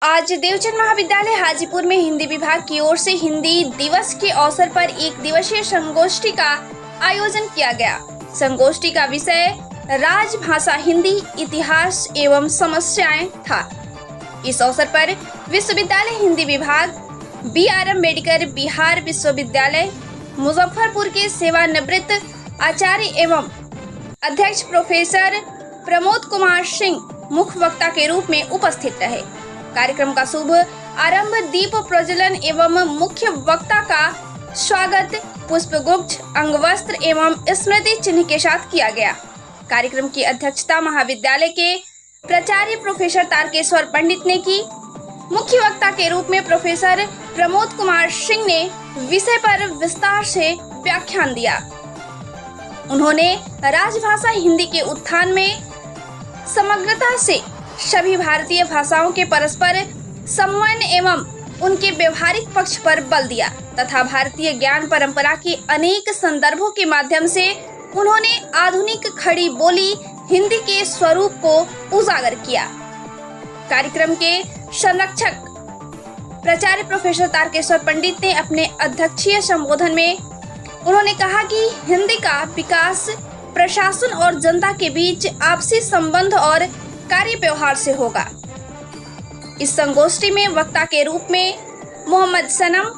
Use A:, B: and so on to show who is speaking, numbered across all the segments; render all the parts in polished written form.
A: आज देवचंद महाविद्यालय हाजीपुर में हिंदी विभाग की ओर से हिंदी दिवस के अवसर पर एक दिवसीय संगोष्ठी का आयोजन किया गया। संगोष्ठी का विषय राजभाषा हिंदी इतिहास एवं समस्याएं था। इस अवसर पर विश्वविद्यालय हिंदी विभाग, BR अम्बेडकर बिहार विश्वविद्यालय मुजफ्फरपुर के सेवानिवृत्त आचार्य एवं अध्यक्ष प्रोफेसर प्रमोद कुमार सिंह मुख्य वक्ता के रूप में उपस्थित रहे। कार्यक्रम का शुभ आरंभ दीप प्रज्वलन एवं मुख्य वक्ता का स्वागत पुष्पगुच्छ, अंगवस्त्र एवं स्मृति चिन्ह के साथ किया गया। कार्यक्रम की अध्यक्षता महाविद्यालय के प्राचार्य प्रोफेसर तारकेश्वर पंडित ने की। मुख्य वक्ता के रूप में प्रोफेसर प्रमोद कुमार सिंह ने विषय पर विस्तार से व्याख्यान दिया। उन्होंने राजभाषा हिंदी के उत्थान में समग्रता से सभी भारतीय भाषाओं के परस्पर समन्वय एवं उनके व्यवहारिक पक्ष पर बल दिया तथा भारतीय ज्ञान परंपरा के अनेक संदर्भों के माध्यम से उन्होंने आधुनिक खड़ी बोली हिंदी के स्वरूप को उजागर किया। कार्यक्रम के संरक्षक प्राचार्य प्रोफेसर तारकेश्वर पंडित ने अपने अध्यक्षीय संबोधन में उन्होंने कहा कि हिंदी का विकास प्रशासन और जनता के बीच आपसी संबंध और कार्य व्यवहार से होगा। इस संगोष्ठी में वक्ता के रूप में मोहम्मद सनम,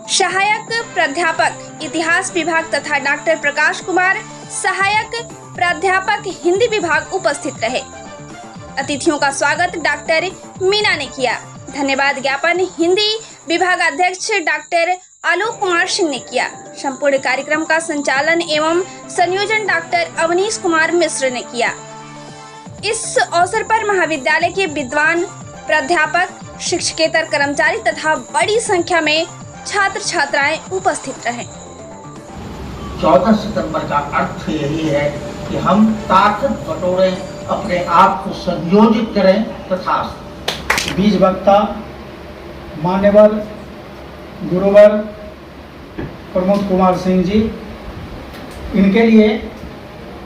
A: सहायक प्राध्यापक इतिहास विभाग तथा डॉक्टर प्रकाश कुमार, सहायक प्राध्यापक हिंदी विभाग उपस्थित रहे। अतिथियों का स्वागत डॉक्टर मीना ने किया। धन्यवाद ज्ञापन हिंदी विभाग अध्यक्ष डॉक्टर आलोक कुमार सिंह ने किया। संपूर्ण कार्यक्रम का संचालन एवं संयोजन डॉक्टर अवनीश कुमार मिश्र ने किया। इस अवसर पर महाविद्यालय के विद्वान प्राध्यापक, शिक्षकेतर कर्मचारी तथा बड़ी संख्या में छात्र छात्राएं उपस्थित रहे।
B: 14 सितंबर का अर्थ यही है कि हम ताकत बटोरें, अपने आप को संयोजित करें तथा
C: बीज वक्ता मान्यवर गुरुवर प्रमोद कुमार सिंह जी, इनके लिए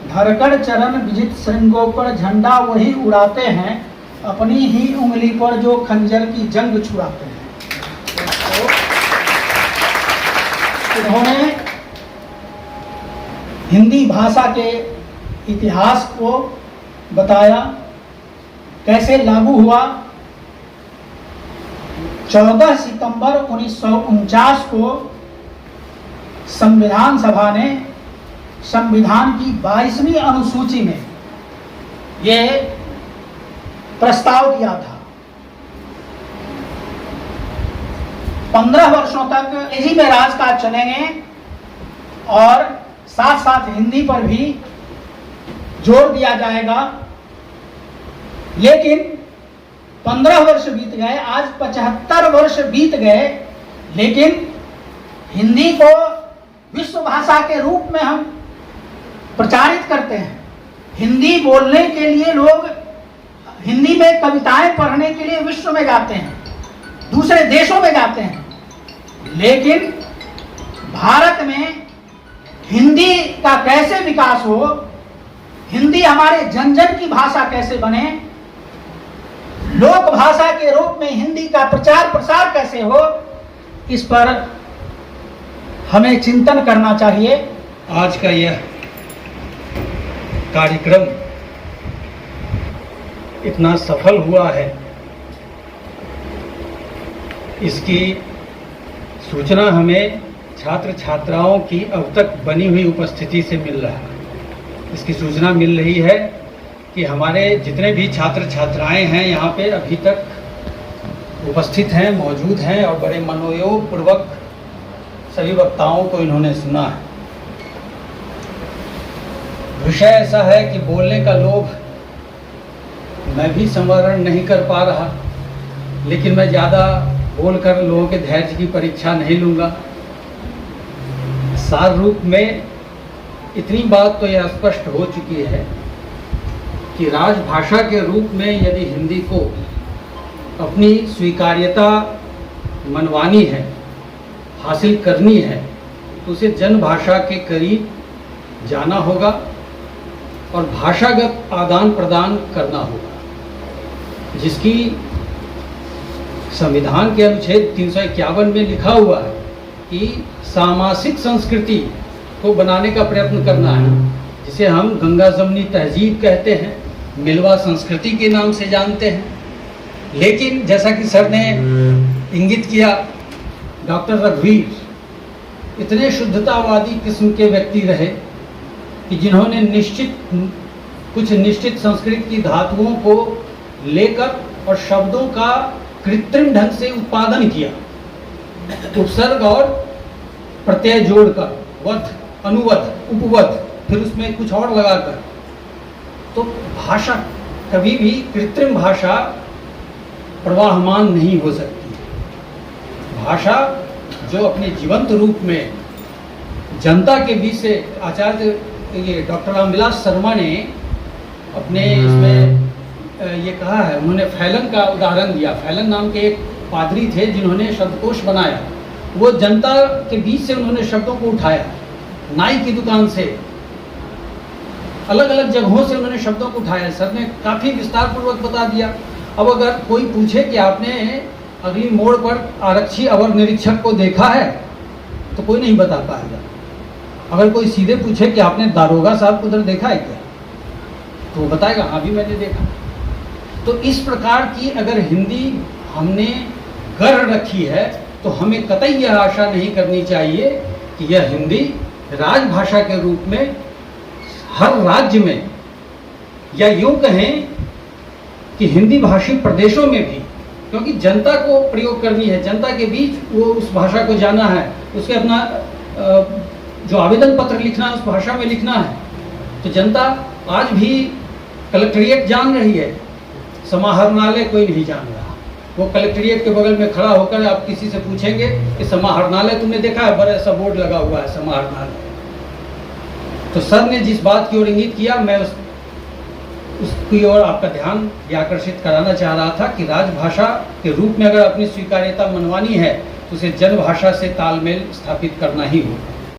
C: धरकर चरण विजित श्रृंगों पर झंडा वही उड़ाते हैं, अपनी ही उंगली पर जो खंजर की जंग छुड़ाते हैं। इन्होंने हिंदी भाषा के इतिहास को बताया, कैसे लागू हुआ। 14 सितंबर 1949 को संविधान सभा ने संविधान की 22वीं अनुसूची में यह प्रस्ताव दिया था। 15 वर्षों तक अंग्रेजी में राजकाज चलेंगे और साथ साथ हिंदी पर भी जोर दिया जाएगा। लेकिन 15 वर्ष बीत गए, आज 75 वर्ष बीत गए, लेकिन हिंदी को विश्व भाषा के रूप में हम प्रचारित करते हैं। हिंदी बोलने के लिए लोग हिंदी में कविताएं पढ़ने के लिए विश्व में जाते हैं, दूसरे देशों में जाते हैं, लेकिन भारत में हिंदी का कैसे विकास हो, हिंदी हमारे जन जन की भाषा कैसे बने, लोक भाषा के रूप में हिंदी का प्रचार प्रसार कैसे हो, इस पर हमें चिंतन करना चाहिए।
D: आज का यह कार्यक्रम इतना सफल हुआ है, इसकी सूचना हमें छात्र छात्राओं की अब तक बनी हुई उपस्थिति से मिल रहा है। इसकी सूचना मिल रही है कि हमारे जितने भी छात्र छात्राएं हैं यहाँ पे अभी तक उपस्थित हैं, मौजूद हैं और बड़े मनोयोग पूर्वक सभी वक्ताओं को इन्होंने सुना है। विषय ऐसा है कि बोलने का लोभ मैं भी संवरण नहीं कर पा रहा, लेकिन मैं ज़्यादा बोलकर लोगों के धैर्य की परीक्षा नहीं लूँगा। सार रूप में इतनी बात तो यह स्पष्ट हो चुकी है कि राजभाषा के रूप में यदि हिंदी को अपनी स्वीकार्यता मनवानी है, हासिल करनी है, तो उसे जनभाषा के करीब जाना होगा और भाषागत आदान प्रदान करना होगा, जिसकी संविधान के अनुच्छेद 351 में लिखा हुआ है कि सामासिक संस्कृति को बनाने का प्रयत्न करना है, जिसे हम गंगा जमनी तहजीब कहते हैं, मिलवा संस्कृति के नाम से जानते हैं। लेकिन जैसा कि सर ने इंगित किया, डॉक्टर रघुवीर इतने शुद्धतावादी किस्म के व्यक्ति रहे कि जिन्होंने कुछ निश्चित संस्कृत की धातुओं को लेकर और शब्दों का कृत्रिम ढंग से उत्पादन किया, उपसर्ग और प्रत्यय जोड़कर, वध, अनुवद, उपवद, फिर उसमें कुछ और लगाकर। तो भाषा कभी भी कृत्रिम भाषा प्रवाहमान नहीं हो सकती है। भाषा जो अपने जीवंत रूप में जनता के बीच से, आचार्य ये डॉक्टर रामविलास शर्मा ने अपने इसमें ये कहा है, उन्होंने फैलन का उदाहरण दिया। फैलन नाम के एक पादरी थे जिन्होंने शब्दकोश बनाया। वो जनता के बीच से उन्होंने शब्दों को उठाया, नाई की दुकान से, अलग अलग जगहों से उन्होंने शब्दों को उठाया। सर ने काफ़ी विस्तार पूर्वक बता दिया। अब अगर कोई पूछे कि आपने अगली मोड़ पर आरक्षी अवर निरीक्षक को देखा है, तो कोई नहीं बता पाएगा। अगर कोई सीधे पूछे कि आपने दारोगा साहब को उधर देखा है क्या, तो वो बताएगा हाँ भी मैंने देखा। तो इस प्रकार की अगर हिंदी हमने गढ़ रखी है, तो हमें कतई यह आशा नहीं करनी चाहिए कि यह हिंदी राजभाषा के रूप में हर राज्य में, या यूँ कहें कि हिंदी भाषी प्रदेशों में भी, क्योंकि जनता को प्रयोग करनी है, जनता के बीच वो उस भाषा को जाना है, उसके अपना जो आवेदन पत्र लिखना है उस भाषा में लिखना है। तो जनता आज भी कलेक्ट्रेट जान रही है, समाहरणालय कोई नहीं जान रहा। वो कलेक्ट्रेट के बगल में खड़ा होकर आप किसी से पूछेंगे कि समाहरणालय तुमने देखा है, बड़ा सा बोर्ड लगा हुआ है समाहरणालय। तो सर ने जिस बात की ओर इंगित किया, मैं उसकी ओर आपका ध्यान ये आकर्षित कराना चाह रहा था कि राजभाषा के रूप में अगर अपनी स्वीकार्यता मनवानी है, तो उसे जनभाषा से तालमेल स्थापित करना ही होगा।